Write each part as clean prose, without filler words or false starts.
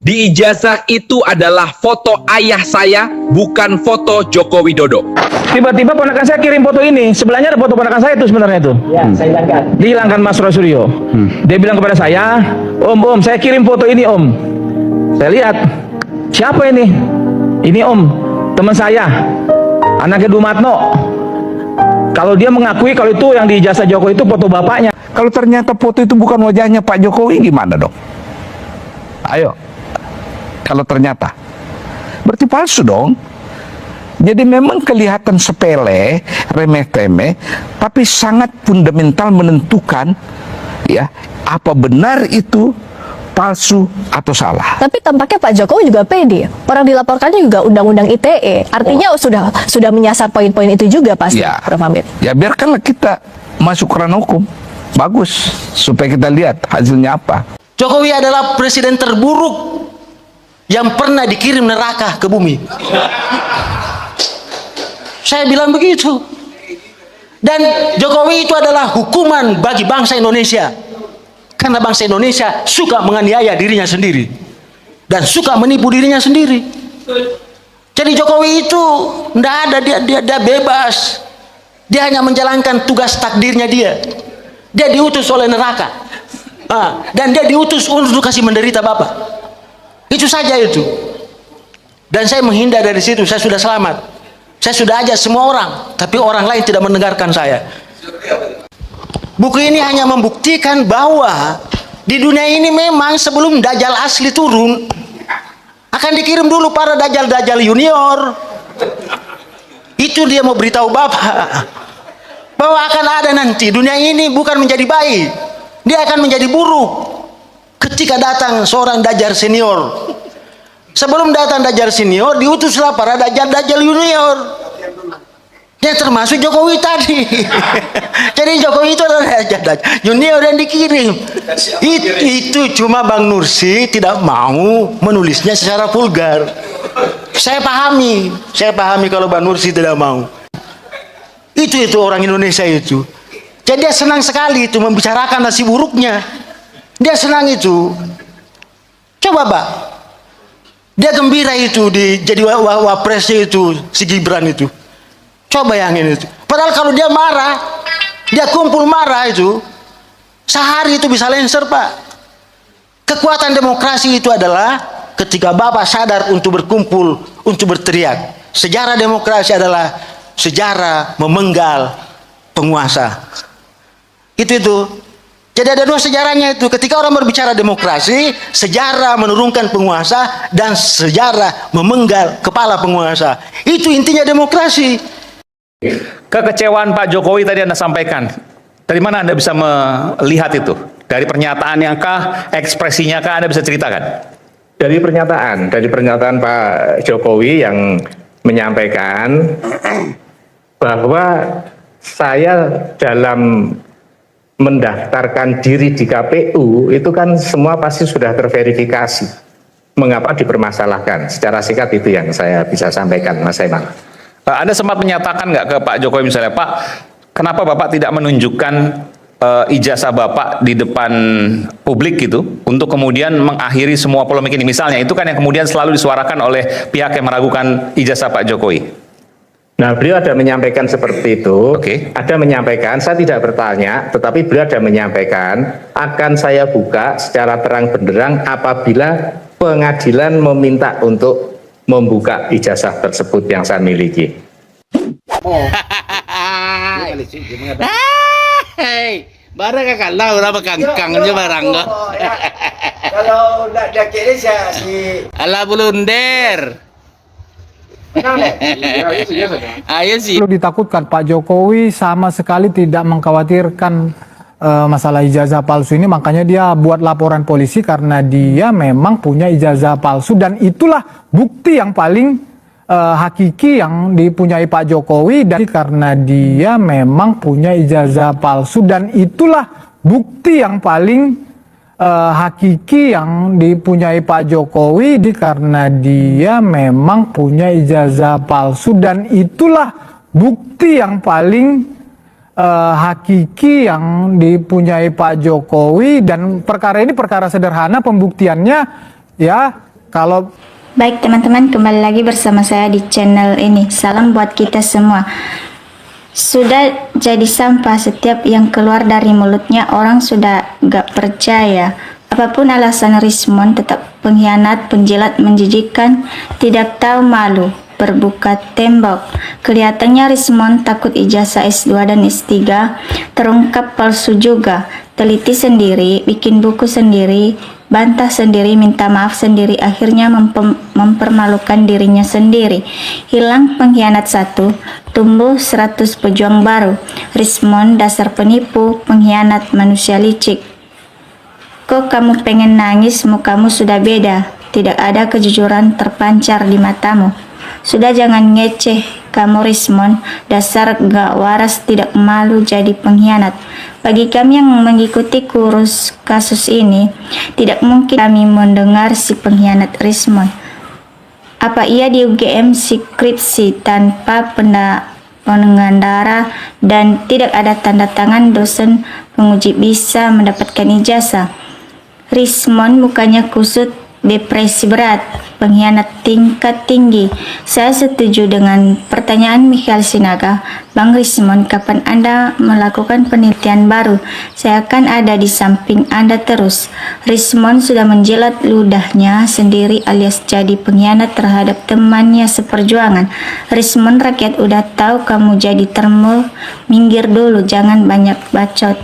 Di ijazah itu adalah foto ayah saya, bukan foto Joko Widodo. Tiba-tiba ponakan saya kirim foto ini. Sebelahnya ada foto ponakan saya itu sebenarnya itu. Ya, saya hilangkan. Dihilangkan Mas Rosuryo. Dia bilang kepada saya, Om, saya kirim foto ini Om. Saya lihat, siapa ini? Ini Om, teman saya, anaknya Dumatno. Kalau dia mengakui kalau itu yang di ijazah Jokowi itu foto bapaknya. Kalau ternyata foto itu bukan wajahnya Pak Jokowi, gimana dong? Ayo. Kalau ternyata berarti palsu dong. Jadi memang kelihatan sepele, remeh-temeh, tapi sangat fundamental menentukan ya apa benar itu palsu atau salah. Tapi tampaknya Pak Jokowi juga pede. Orang dilaporkannya juga undang-undang ITE. Artinya sudah menyasar poin-poin itu juga pasti, Ya. Prof. Hamid. Ya biarkanlah kita masuk ke ranah hukum. Bagus supaya kita lihat hasilnya apa. Jokowi adalah presiden terburuk yang pernah dikirim neraka ke bumi. Saya bilang begitu. Dan Jokowi itu adalah hukuman bagi bangsa Indonesia. Karena bangsa Indonesia suka menganiaya dirinya sendiri. Dan suka menipu dirinya sendiri. Jadi Jokowi itu tidak ada, dia bebas. Dia hanya menjalankan tugas takdirnya dia. Dia diutus oleh neraka. Dan dia diutus untuk kasih menderita Bapak. Itu saja itu. Dan saya menghindar dari situ. Saya sudah selamat. Saya sudah ajak semua orang, tapi orang lain tidak mendengarkan saya. Buku ini hanya membuktikan bahwa di dunia ini memang sebelum Dajjal asli turun akan dikirim dulu para Dajjal-Dajjal junior. Itu dia mau beritahu Bapak bahwa akan ada nanti dunia ini bukan menjadi baik, dia akan menjadi buruk ketika datang seorang Dajjal senior. Sebelum datang Dajjal senior, diutuslah para Dajjal junior. Yang termasuk Jokowi tadi. Jadi Jokowi itu adalah Dajjal junior yang dikirim. Itu cuma Bang Nursi tidak mau menulisnya secara vulgar. Saya pahami kalau Bang Nursi tidak mau. Itu orang Indonesia itu. Jadi dia senang sekali itu membicarakan nasib buruknya. Dia senang itu. Coba Pak. Dia gembira itu jadi wapresnya itu si Gibran itu. Coba yang ini itu. Padahal kalau dia marah, dia kumpul marah itu, sehari itu bisa lenser Pak. Kekuatan demokrasi itu adalah ketika Bapak sadar untuk berkumpul, untuk berteriak. Sejarah demokrasi adalah sejarah memenggal penguasa. Itu. Jadi ada dua sejarahnya itu. Ketika orang berbicara demokrasi, sejarah menurunkan penguasa dan sejarah memenggal kepala penguasa. Itu intinya demokrasi. Kekecewaan Pak Jokowi tadi Anda sampaikan. Dari mana Anda bisa melihat itu? Dari pernyataannya kah, ekspresinya kah, Anda bisa ceritakan? Dari pernyataan Pak Jokowi yang menyampaikan bahwa saya dalam mendaftarkan diri di KPU itu kan semua pasti sudah terverifikasi. Mengapa dipermasalahkan? Secara singkat itu yang saya bisa sampaikan, Mas Emang. Anda sempat menyatakan nggak ke Pak Jokowi misalnya, Pak, kenapa Bapak tidak menunjukkan ijazah Bapak di depan publik gitu, untuk kemudian mengakhiri semua polemik ini? Misalnya, itu kan yang kemudian selalu disuarakan oleh pihak yang meragukan ijazah Pak Jokowi. Nah, beliau ada menyampaikan seperti itu. Ada menyampaikan, saya tidak bertanya, tetapi beliau ada menyampaikan, akan saya buka secara terang benderang apabila pengadilan meminta untuk membuka ijazah tersebut yang saya miliki. Barang kalau orang kangkangnya barang enggak. Kalau tidak diakhiri saya si Ala bulunder. Ayo sih. Perlu ditakutkan, Pak Jokowi sama sekali tidak mengkhawatirkan masalah ijazah palsu ini, makanya dia buat laporan polisi karena dia memang punya ijazah palsu dan itulah bukti yang paling hakiki yang dipunyai Pak Jokowi, dan karena dia memang punya ijazah palsu dan itulah bukti yang paling hakiki yang dipunyai Pak Jokowi, karena dia memang punya ijazah palsu dan itulah bukti yang paling hakiki yang dipunyai Pak Jokowi. Dan perkara ini perkara sederhana pembuktiannya, ya Kalau Baik teman-teman, kembali lagi bersama saya di channel ini. Salam buat kita semua. Sudah jadi sampah setiap yang keluar dari mulutnya, orang sudah gak percaya. Apapun alasan Rismond, tetap pengkhianat, penjilat, menjijikan, tidak tahu malu, berbuka tembok. Kelihatannya Rismond takut ijazah S2 dan S3 terungkap palsu juga. Teliti sendiri, bikin buku sendiri, bantah sendiri, minta maaf sendiri, akhirnya mempermalukan dirinya sendiri. Hilang pengkhianat satu, tumbuh 100 pejuang baru. Rismond dasar penipu, pengkhianat, manusia licik. Kok kamu pengen nangis, mukamu sudah beda, tidak ada kejujuran terpancar di matamu. Sudah jangan ngeceh kamu Rismond, dasar gak waras, tidak malu jadi pengkhianat. Bagi kami yang mengikuti kursus kasus ini, tidak mungkin kami mendengar si pengkhianat Rismond. Apa ia di UGM skripsi tanpa pengendara dan tidak ada tanda tangan dosen penguji bisa mendapatkan ijazah? Rismond mukanya kusut, depresi berat, pengkhianat tingkat tinggi. Saya setuju dengan pertanyaan Michael Sinaga. Bang Rismond, kapan Anda melakukan penelitian baru? Saya akan ada di samping Anda terus. Rismond sudah menjilat ludahnya sendiri alias jadi pengkhianat terhadap temannya seperjuangan. Rismond, rakyat udah tahu kamu jadi termul, minggir dulu, jangan banyak bacot.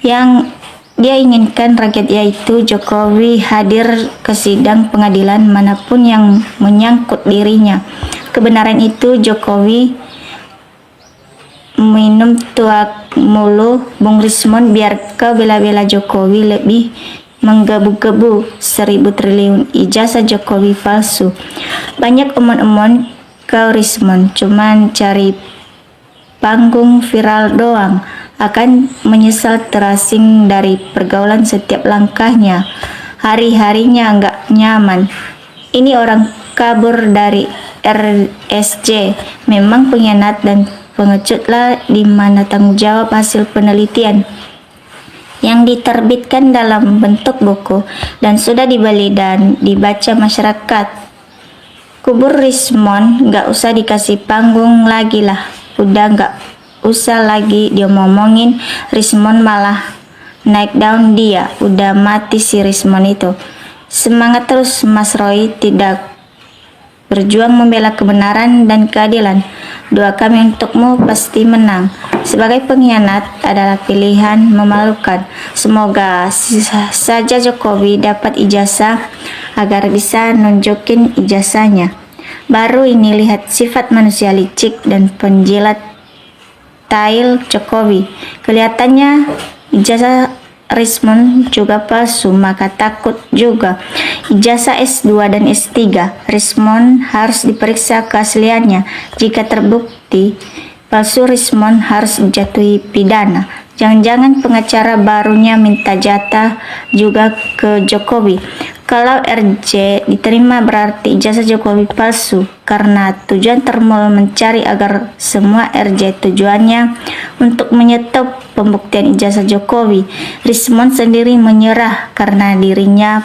Yang dia inginkan rakyat yaitu Jokowi hadir ke sidang pengadilan manapun yang menyangkut dirinya. Kebenaran itu Jokowi minum tuak mulu. Bung Rismond, biar kau bela-bela Jokowi lebih menggebu-gebu 1000 triliun ijazah Jokowi palsu. Banyak omon-omon kau Rismond, cuman cari panggung viral doang. Akan menyesal terasing dari pergaulan setiap langkahnya. Hari-harinya nggak nyaman. Ini orang kabur dari RSJ. Memang pengkhianat dan pengecut lah, di mana tanggung jawab hasil penelitian yang diterbitkan dalam bentuk buku dan sudah dibeli dan dibaca masyarakat. Kubur Rismond nggak usah dikasih panggung lagi lah. Udah nggak usah lagi dia ngomongin Rismond, malah naik daun dia. Udah mati si Rismond itu. Semangat terus Mas Roy, tidak berjuang membela kebenaran dan keadilan. Doa kami untukmu pasti menang. Sebagai pengkhianat adalah pilihan memalukan. Semoga saja Jokowi dapat ijazah agar bisa nunjukin ijazahnya. Baru ini lihat sifat manusia licik dan penjilat tail Jokowi. Kelihatannya ijazah Rismond juga palsu, maka takut juga ijazah S2 dan S3. Rismond harus diperiksa keasliannya. Jika terbukti palsu, Rismond harus dijatuhi pidana. Jangan-jangan pengacara barunya minta jatah juga ke Jokowi. Kalau RJ diterima berarti ijazah Jokowi palsu, karena tujuan termul mencari agar semua RJ tujuannya untuk menyetop pembuktian ijazah Jokowi. Rismond sendiri menyerah karena dirinya.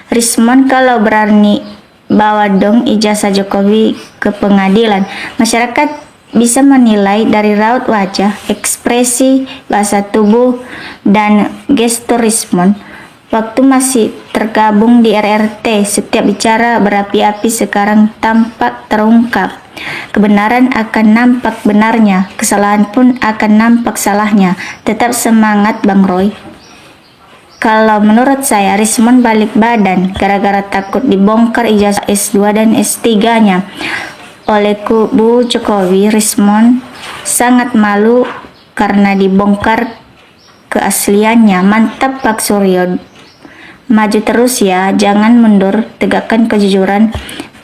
Rismond kalau berani bawa dong ijazah Jokowi ke pengadilan. Masyarakat bisa menilai dari raut wajah, ekspresi, bahasa tubuh, dan gestur Rismond. Waktu masih tergabung di RRT, setiap bicara berapi-api, sekarang tampak terungkap. Kebenaran akan nampak benarnya, kesalahan pun akan nampak salahnya. Tetap semangat Bang Roy. Kalau menurut saya Rismond balik badan gara-gara takut dibongkar ijazah S2 dan S3-nya oleh kubu Jokowi. Rismond sangat malu karena dibongkar keasliannya. Mantap Pak Suryo. Maju terus ya, jangan mundur, tegakkan kejujuran.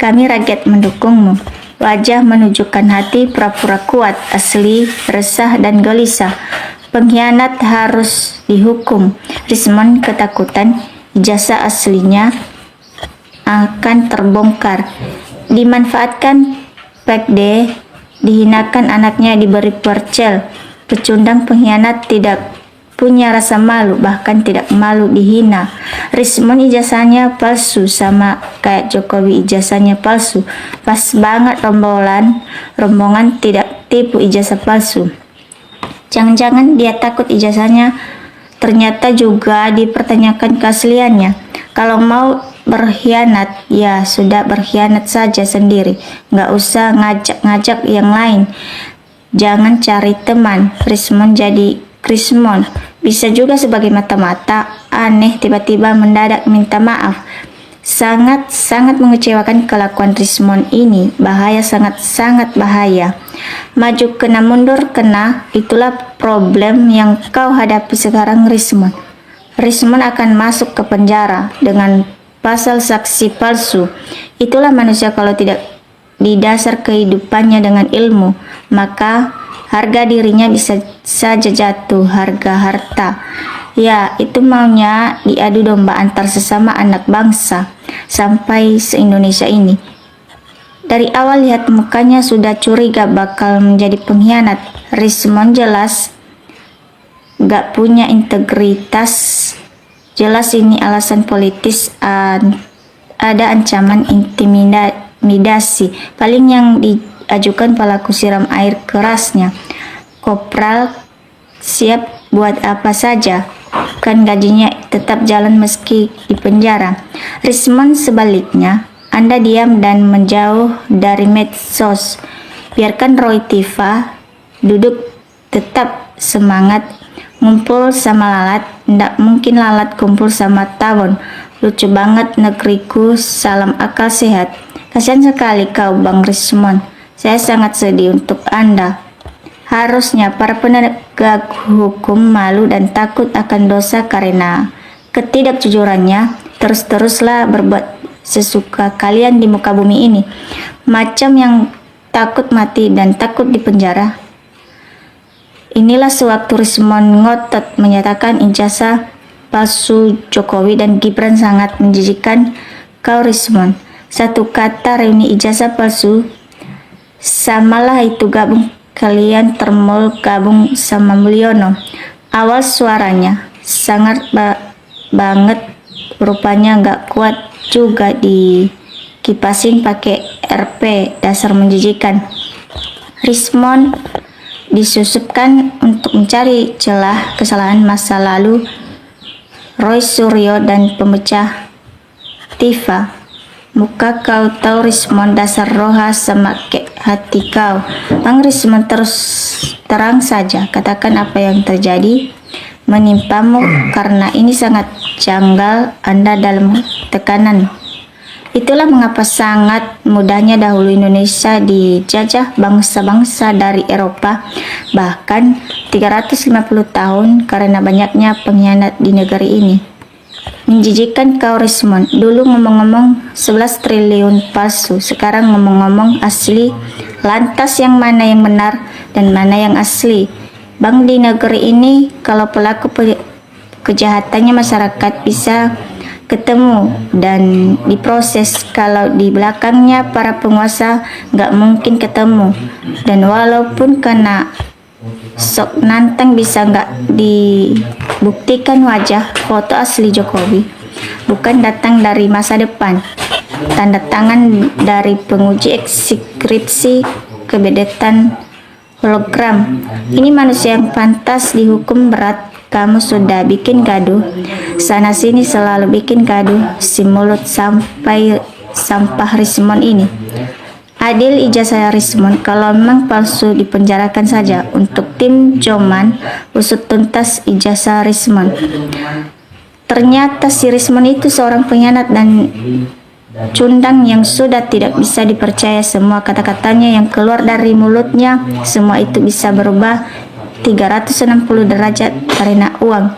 Kami rakyat mendukungmu. Wajah menunjukkan hati, pura-pura kuat, asli resah dan gelisah. Pengkhianat harus dihukum. Rismond ketakutan ijazah aslinya akan terbongkar. Dimanfaatkan PKD, dihinakan anaknya, diberi percel. Pecundang pengkhianat tidak punya rasa malu, bahkan tidak malu dihina. Rismon ijazahnya palsu, sama kayak Jokowi ijazahnya palsu. Pas banget rombongan tidak tipu ijazah palsu. Jangan-jangan dia takut ijazahnya ternyata juga dipertanyakan keasliannya. Kalau mau berkhianat, ya sudah berkhianat saja sendiri. Nggak usah ngajak-ngajak yang lain. Jangan cari teman. Rismon jadi Krismon. Bisa juga sebagai mata-mata. Aneh tiba-tiba mendadak minta maaf. Sangat-sangat mengecewakan kelakuan Rismon ini. Bahaya, sangat-sangat bahaya. Maju kena, mundur kena. Itulah problem yang kau hadapi sekarang, Rismon. Rismon akan masuk ke penjara dengan pasal saksi palsu. Itulah manusia kalau tidak didasar kehidupannya dengan ilmu, maka harga dirinya bisa saja jatuh, harga harta. Ya, itu maunya diadu domba antar sesama anak bangsa sampai se-Indonesia ini. Dari awal lihat mukanya sudah curiga bakal menjadi pengkhianat. Rismon jelas gak punya integritas. Jelas ini alasan politis, ada ancaman intimidasi. Paling yang diajukan pelaku siram air kerasnya. Kopral siap buat apa saja, kan gajinya tetap jalan meski di penjara. Rismon sebaliknya, Anda diam dan menjauh dari medsos. Biarkan Roy Tifa duduk tetap semangat. Ngumpul sama lalat, ndak mungkin lalat kumpul sama tawon. Lucu banget negeriku, salam akal sehat. Kasihan sekali kau Bang Rismon. Saya sangat sedih untuk Anda. Harusnya para penegak hukum malu dan takut akan dosa karena ketidakjujurannya. Terus-teruslah berbuat sesuka kalian di muka bumi ini. Macam yang takut mati dan takut di penjara. Inilah sewaktu Rismon ngotot menyatakan ijazah palsu Jokowi dan Gibran sangat menjijikan. Kau Rismon, satu kata reuni ijazah palsu, samalah itu gabung kalian termol gabung sama Mulyono. Awal suaranya sangat banget, rupanya nggak kuat juga dikipasin pakai RP, dasar menjijikan. Rismon disusupkan untuk mencari celah kesalahan masa lalu Roy Suryo dan pemecah Tifa. Muka kau tahu Rismon, dasar roha sama kek hati kau. Bang Rismon, terus terang saja katakan apa yang terjadi menimpamu, karena ini sangat janggal. Anda dalam tekanan. Itulah mengapa sangat mudahnya dahulu Indonesia dijajah bangsa-bangsa dari Eropa, bahkan 350 tahun karena banyaknya pengkhianat di negeri ini. Menjijikan kau Rismon, dulu ngomong-ngomong 11 triliun palsu, sekarang ngomong-ngomong asli. Lantas yang mana yang benar dan mana yang asli? Bang, di negeri ini kalau pelaku kejahatannya masyarakat bisa ketemu dan diproses, kalau di belakangnya para penguasa nggak mungkin ketemu. Dan walaupun kena sok nantang bisa nggak dibuktikan wajah foto asli Jokowi, bukan datang dari masa depan, tanda tangan dari penguji ekskripsi kebedetan hologram. Ini manusia yang pantas dihukum berat. Kamu sudah bikin gaduh, sana sini selalu bikin gaduh, si mulut sampai sampah Rismon ini. Adil ijazah Rismon, kalau memang palsu dipenjarakan saja. Untuk tim Joman, usut tuntas ijazah Rismon. Ternyata si Rismon itu seorang pengkhianat dan cundang yang sudah tidak bisa dipercaya. Semua kata-katanya yang keluar dari mulutnya, semua itu bisa berubah 360 derajat karena uang.